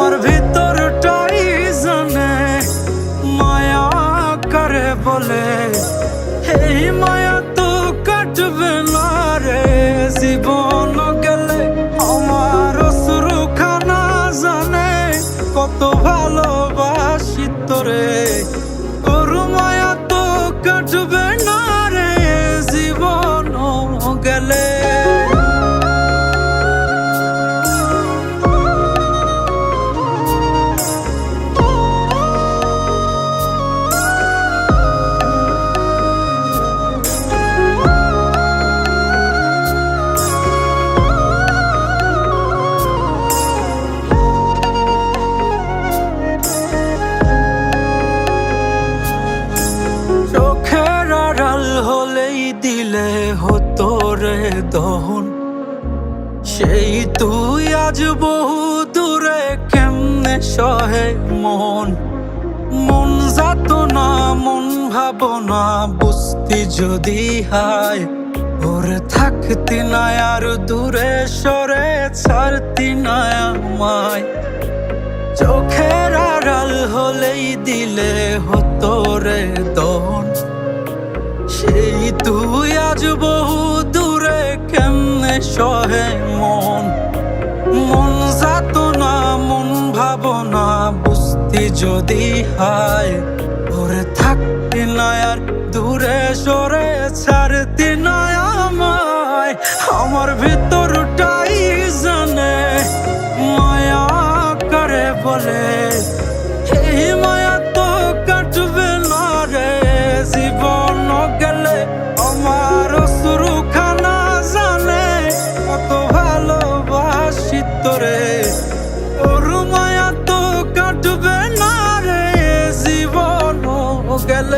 আমার ভিতরটাই জানে মায়া করে বলে, এই মায়া তো কাটবে না রে জীবন গেলে। আমার অশ্রুখানা জানে কত ভালোবাসি তোরে, তোর মায়া তো কাটবে না রে জীবন গেলে। চোখের আড়াল হলেই দিলে হতো রে দহন, সেই তুই আজ বহু দূরে কেমনে সহে মন। মন যাতনা মন ভাবনা বুঝতি যদি হায়, ওরে থাকতি না আর দূরে সরে ছাড়তি না আমায়। চোখের আড়াল হলেই দিলে হতো রে দহন, সেই তুই আজ বহু দূরে কেমনে সহে মন। মন যাতনা মন ভাবনা বুঝতি যদি হায়, ওরে থাকতি না আর দূরে সরে ছাড়তি না আমায়। আমার ভিতরটাই জানে মায়া করে বলে, এই মায়া তো কাটবে না রে জীবন গেলে। আমার অশ্রুখানা জানে কত ভালোবাসি তোরে, তোর মায়া তো কাটবে না রে জীবন গেলে।